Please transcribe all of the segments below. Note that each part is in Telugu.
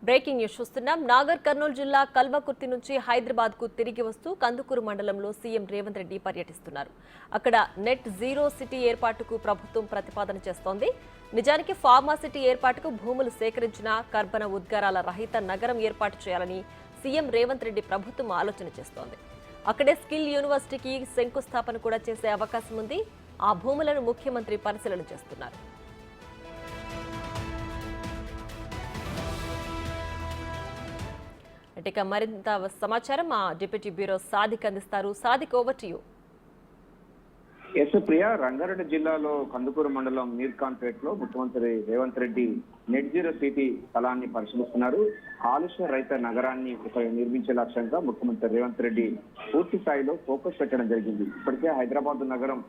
బ్రేకింగ్ న్యూస్ చూస్తున్నాం. నాగర్ కర్నూలు జిల్లా కల్వకుర్తి నుంచి హైదరాబాద్ కు తిరిగి వస్తూ కందుకూరు మండలంలో సీఎం రేవంత్ రెడ్డి పర్యటిస్తున్నారు. అక్కడ నెట్ జీరో సిటీ ఏర్పాటుకు ప్రభుత్వం ప్రతిపాదన చేస్తోంది. నిజానికి ఫార్మా సిటీ ఏర్పాటుకు భూములు సేకరించిన కర్బన ఉద్గారాల రహిత నగరం ఏర్పాటు చేయాలని సీఎం రేవంత్ రెడ్డి ప్రభుత్వం ఆలోచన చేస్తోంది. అక్కడే స్కిల్ యూనివర్సిటీకి శంకుస్థాపన కూడా చేసే అవకాశం ఉంది. ఆ భూములను ముఖ్యమంత్రి పరిశీలన చేస్తున్నారు. ఇక మరింత సమాచారం మా డిప్యూటీ బ్యూరో సాదిక్ అందిస్తారు. Sadiq, over to you. Priya, Rangareddy జిల్లాలో కందుకూరు మండలం మీర్ఖాన్పేట్ లో ముఖ్యమంత్రి Revanth Reddy net zero city స్థలాన్ని పరిశీలిస్తున్నారు. కాలుష్య రహిత నగరాన్ని నిర్మించే లక్ష్యంగా ముఖ్యమంత్రి రేవంత్ రెడ్డి పూర్తి స్థాయిలో ఫోకస్ పెట్టడం జరిగింది. ఇప్పటికే హైదరాబాద్ నగరం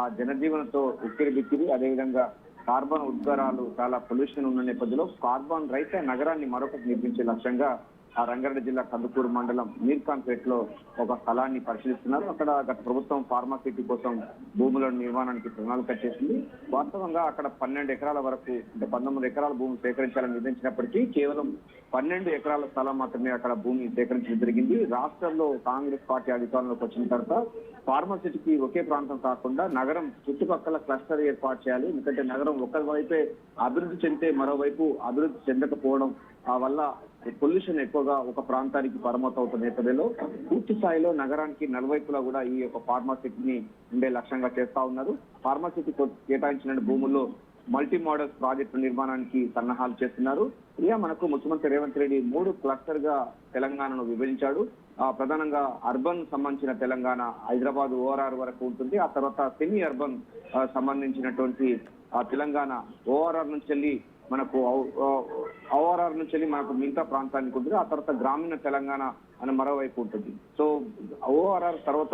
ఆ జనజీవనంతో ఉక్కిరి బిక్కిరి, అదేవిధంగా కార్బన్ ఉద్గారాలు చాలా పొల్యూషన్ ఉన్న నేపథ్యంలో కార్బన్ రహిత నగరాన్ని మరొకటి నిర్మించే లక్ష్యంగా ఆ రంగారెడ్డి జిల్లా కందుకూరు మండలం మీర్ఖాన్పేట్ లో ఒక స్థలాన్ని పరిశీలిస్తున్నారు. అక్కడ గత ప్రభుత్వం ఫార్మా సిటీ కోసం భూముల నిర్మాణానికి ప్రణాళిక చేసింది. వాస్తవంగా అక్కడ 12 ఎకరాల వరకు, అంటే 19 ఎకరాల భూమి సేకరించాలని నిర్ణయించినప్పటికీ కేవలం 12 ఎకరాల స్థలం మాత్రమే అక్కడ భూమి సేకరించడం జరిగింది. రాష్ట్రంలో కాంగ్రెస్ పార్టీ అధికారంలోకి వచ్చిన తర్వాత ఫార్మా సిటీకి ఒకే ప్రాంతం కాకుండా నగరం చుట్టుపక్కల క్లస్టర్ ఏర్పాటు చేయాలి. ఎందుకంటే నగరం ఒకవైపే అభివృద్ధి చెందితే మరోవైపు అభివృద్ధి చెందకపోవడం వల్ల పొల్యూషన్ ఎక్కువగా ఒక ప్రాంతానికి పరిమితమవుతున్న నేపథ్యంలో పూర్తి స్థాయిలో నగరానికి నలువైపులా కూడా ఈ యొక్క ఫార్మా సిటీని ఉండే లక్ష్యంగా చేస్తా ఉన్నారు. ఫార్మా సిటీ కేటాయించిన భూముల్లో మల్టీ మోడల్స్ ప్రాజెక్టు నిర్మాణానికి సన్నాహాలు చేస్తున్నారు. మనకు ముఖ్యమంత్రి రేవంత్ రెడ్డి 3 క్లస్టర్ గా తెలంగాణను విభజించాడు. ప్రధానంగా అర్బన్ సంబంధించిన తెలంగాణ హైదరాబాద్ ఓఆర్ఆర్ వరకు ఉంటుంది. ఆ తర్వాత సెమీ అర్బన్ సంబంధించినటువంటి తెలంగాణ ఓఆర్ఆర్ నుంచి వెళ్ళి మనకు మనకు మిగతా ప్రాంతానికి ఉంటుంది. ఆ తర్వాత గ్రామీణ తెలంగాణ అని మరోవైపు ఉంటుంది. సో ఓఆర్ఆర్ తర్వాత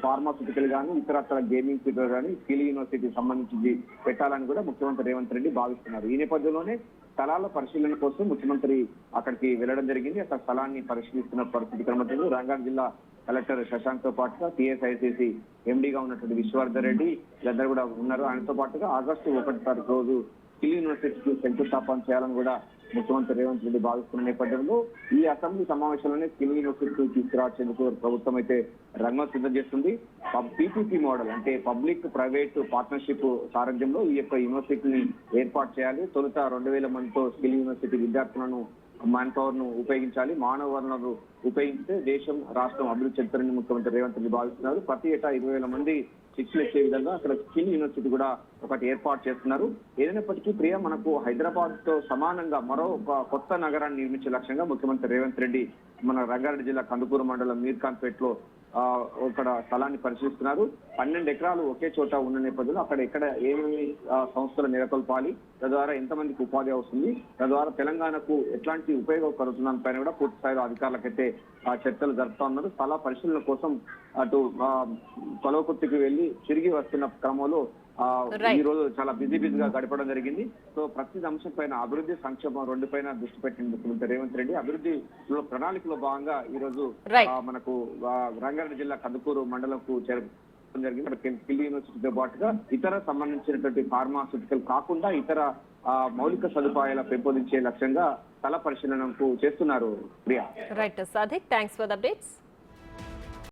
ఫార్మాసిటికల్ కానీ ఇతర గేమింగ్ సిటీ కానీ స్కిల్ యూనివర్సిటీ సంబంధించి పెట్టాలని కూడా ముఖ్యమంత్రి రేవంత్ రెడ్డి భావిస్తున్నారు. ఈ నేపథ్యంలోనే స్థలాల పరిశీలన కోసం ముఖ్యమంత్రి అక్కడికి వెళ్లడం జరిగింది. అక్కడ స్థలాన్ని పరిశీలిస్తున్న పరిస్థితి కనబడుతుంది. రంగారెడ్డి జిల్లా కలెక్టర్ శశాంక్ తో పాటుగా టీఎస్ఐసిసి ఎండీగా ఉన్నటువంటి విశ్వవర్ధన్ రెడ్డి వీళ్ళందరూ కూడా ఉన్నారు. ఆయనతో పాటుగా ఆగస్టు 1వ తారీఖు రోజు స్కిల్ యూనివర్సిటీకి శంకుస్థాపన చేయాలని కూడా ముఖ్యమంత్రి రేవంత్ రెడ్డి భావిస్తున్న నేపథ్యంలో ఈ అసెంబ్లీ సమావేశంలోనే స్కిల్ యూనివర్సిటీ తీసుకురావచ్చేందుకు ప్రభుత్వం అయితే రంగం సిద్ధం చేస్తుంది. పీపీపీ మోడల్ అంటే పబ్లిక్ ప్రైవేట్ పార్ట్నర్షిప్ సారథ్యంలో ఈ యొక్క యూనివర్సిటీని ఏర్పాటు చేయాలి. తొలుత 2000 మందితో స్కిల్ యూనివర్సిటీ విద్యార్థులను మ్యాన్ పవర్ ను ఉపయోగించాలి. మానవ వనరులను ఉపయోగిస్తే దేశం రాష్ట్రం అభివృద్ధి చెందుతారని ముఖ్యమంత్రి రేవంత్ రెడ్డి భావిస్తున్నారు. ప్రతి ఏటా 20,000 మంది శిక్షణ ఇచ్చే విధంగా అక్కడ స్కిల్ యూనివర్సిటీ కూడా ఒకటి ఏర్పాటు చేస్తున్నారు. ఏదైనప్పటికీ ప్రియ, మనకు హైదరాబాద్ తో సమానంగా మరో ఒక కొత్త నగరాన్ని నిర్మించే లక్ష్యంగా ముఖ్యమంత్రి రేవంత్ రెడ్డి మన రంగారెడ్డి జిల్లా కందుకూరు మండలం మీర్ఖాన్పేట్ లో ఇక్కడ స్థలాన్ని పరిశీలిస్తున్నారు. 12 ఎకరాలు ఒకే చోట ఉన్న నేపథ్యంలో అక్కడ ఎక్కడ ఏమేమి సంస్థలు నెలకొల్పాలి, తద్వారా ఎంతమందికి ఉపాధి వస్తుంది, తద్వారా తెలంగాణకు ఎట్లాంటి ఉపయోగపడుతున్న పైన కూడా పూర్తి స్థాయిలో అధికారులకైతే చర్చలు జరుపుతా ఉన్నారు. స్థల పరిశీలన కోసం అటు కల్వకుర్తికి వెళ్లి తిరిగి వస్తున్న క్రమంలో ఈ రోజు చాలా బిజీగా గడపడం జరిగింది. సో ప్రతి అంశం పైన అభివృద్ధి సంక్షేమం 2 పైన దృష్టి పెట్టింది ముఖ్యమంత్రి రేవంత్ రెడ్డి. అభివృద్ధి ప్రణాళికలో భాగంగా ఈ రోజు మనకు రంగారెడ్డి జిల్లా కందుకూరు మండలంకు చేరుకోవడం జరిగింది. స్కిల్ యూనివర్సిటీతో పాటుగా ఇతర సంబంధించినటువంటి ఫార్మాస్యూటికల్ కాకుండా ఇతర మౌలిక సదుపాయాల పెంపొందించే లక్ష్యంగా స్థల పరిశీలనకు చేస్తున్నారు. Priya. Right Sadiq, thanks for the updates.